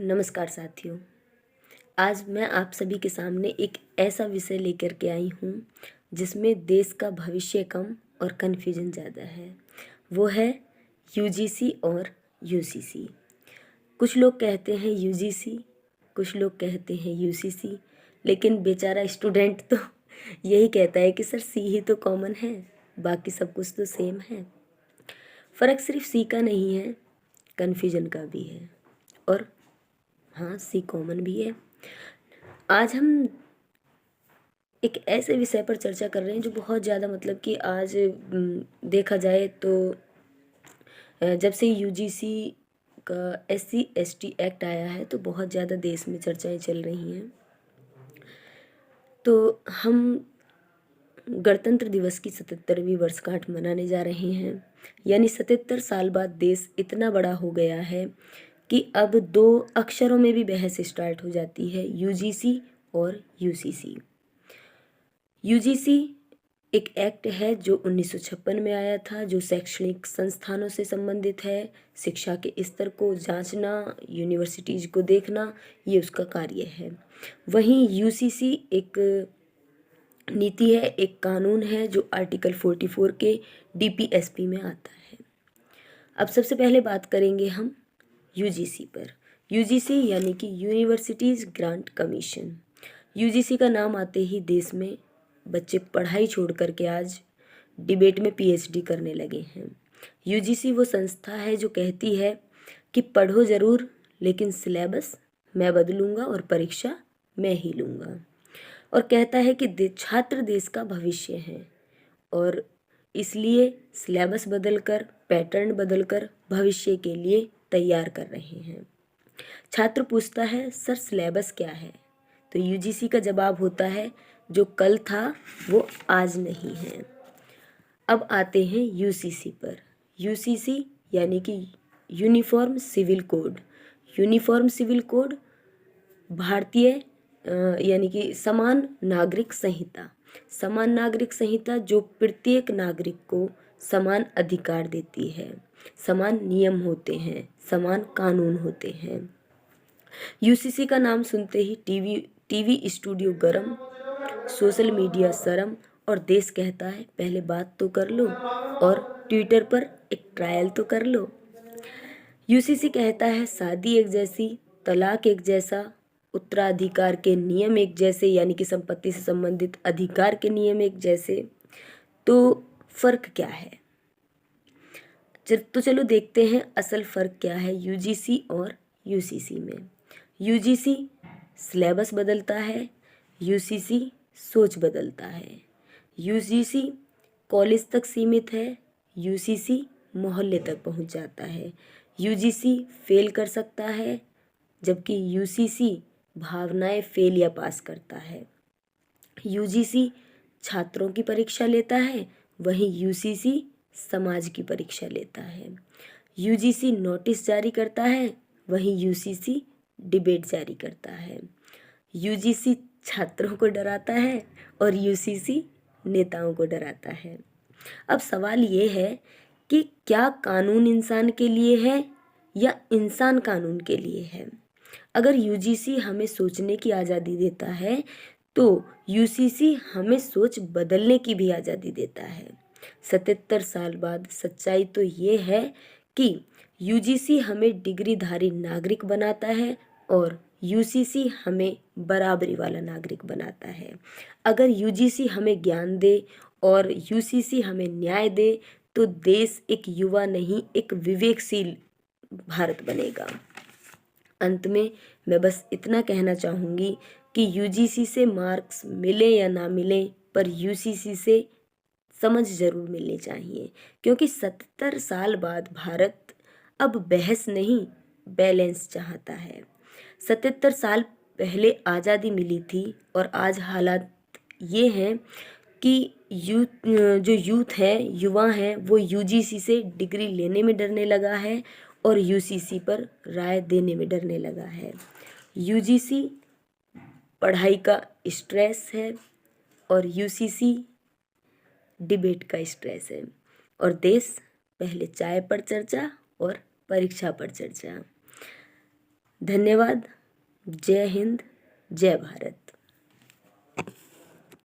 नमस्कार साथियों। आज मैं आप सभी के सामने एक ऐसा विषय लेकर के आई हूँ जिसमें देश का भविष्य कम और कन्फ्यूजन ज़्यादा है। वो है यूजीसी और यूसीसी। कुछ लोग कहते हैं यूजीसी, कुछ लोग कहते हैं यूसीसी, लेकिन बेचारा स्टूडेंट तो यही कहता है कि सर सी ही तो कॉमन है, बाकी सब कुछ तो सेम है। फ़र्क सिर्फ सी का नहीं है, कन्फ्यूजन का भी है। और हाँ, सी कॉमन भी है। आज हम एक ऐसे विषय पर चर्चा कर रहे हैं जो बहुत ज़्यादा मतलब कि आज देखा जाए तो जब से यूजीसी का एससी एसटी एक्ट आया है तो बहुत ज़्यादा देश में चर्चाएं चल रही हैं। तो हम गणतंत्र दिवस की 77वीं वर्षगांठ मनाने जा रहे हैं। यानी 77 साल बाद देश इतना बड़ा हो गया है कि अब दो अक्षरों में भी बहस स्टार्ट हो जाती है, यूजीसी और यूसीसी। यूजीसी एक एक्ट है जो 1956 में आया था, जो शैक्षणिक संस्थानों से संबंधित है। शिक्षा के स्तर को जांचना, यूनिवर्सिटीज़ को देखना, ये उसका कार्य है। वहीं यूसीसी एक नीति है, एक कानून है जो आर्टिकल 44 के डीपीएसपी में आता है। अब सबसे पहले बात करेंगे हम यूजीसी पर। यूजीसी यानी कि यूनिवर्सिटीज़ ग्रांट कमीशन। यूजीसी का नाम आते ही देश में बच्चे पढ़ाई छोड़ करके आज डिबेट में पीएचडी करने लगे हैं। यूजीसी वो संस्था है जो कहती है कि पढ़ो ज़रूर, लेकिन सिलेबस मैं बदलूंगा और परीक्षा मैं ही लूँगा। और कहता है कि छात्र देश का भविष्य है और इसलिए सिलेबस बदलकर, पैटर्न बदलकर भविष्य के लिए तैयार कर रहे हैं। छात्र पूछता है सर सिलेबस क्या है, तो यूजीसी का जवाब होता है जो कल था वो आज नहीं है। अब आते हैं यूसीसी पर। यूसीसी यानी कि uniform civil code. Uniform civil code भारतीय यानी कि समान नागरिक संहिता। समान नागरिक संहिता जो प्रत्येक नागरिक को समान अधिकार देती है, समान नियम होते हैं, समान कानून होते हैं। यूसीसी का नाम सुनते ही टीवी स्टूडियो गरम, सोशल मीडिया शर्म और देश कहता है पहले बात तो कर लो और ट्विटर पर एक ट्रायल तो कर लो। यूसीसी कहता है शादी एक जैसी, तलाक एक जैसा, उत्तराधिकार के नियम एक जैसे, यानी कि संपत्ति से संबंधित अधिकार के नियम एक जैसे। तो फर्क क्या है? तो चलो देखते हैं असल फ़र्क क्या है यूजीसी और यूसीसी में। यूजीसी सिलेबस बदलता है, यूसीसी सोच बदलता है। यूजीसी कॉलेज तक सीमित है, यूसीसी मोहल्ले तक पहुंच जाता है। यूजीसी फेल कर सकता है, जबकि यूसीसी भावनाएं फेल या पास करता है। यूजीसी छात्रों की परीक्षा लेता है, वहीं यूसीसी समाज की परीक्षा लेता है। यूजीसी नोटिस जारी करता है, वहीं यूसीसी डिबेट जारी करता है। यूजीसी छात्रों को डराता है और यूसीसी नेताओं को डराता है। अब सवाल ये है कि क्या कानून इंसान के लिए है या इंसान कानून के लिए है? अगर यूजीसी हमें सोचने की आज़ादी देता है तो यूसीसी हमें सोच बदलने की भी आज़ादी देता है। 77 साल बाद सच्चाई तो ये है कि यूजीसी हमें डिग्रीधारी नागरिक बनाता है और यूसीसी हमें बराबरी वाला नागरिक बनाता है। अगर यूजीसी हमें ज्ञान दे और यूसीसी हमें न्याय दे तो देश एक युवा नहीं, एक विवेकशील भारत बनेगा। अंत में मैं बस इतना कहना चाहूँगी कि यूजीसी से मार्क्स मिले या ना मिले, पर यूसीसी से समझ ज़रूर मिलनी चाहिए, क्योंकि 77 साल बाद भारत अब बहस नहीं बैलेंस चाहता है। 77 साल पहले आज़ादी मिली थी और आज हालात ये हैं कि जो यूथ है, युवा हैं, वो यूजीसी से डिग्री लेने में डरने लगा है और यूसीसी पर राय देने में डरने लगा है। यूजीसी पढ़ाई का स्ट्रेस है और यूसीसी डिबेट का स्ट्रेस है, और देश पहले चाय पर चर्चा और परीक्षा पर चर्चा। धन्यवाद। जय हिंद, जय भारत।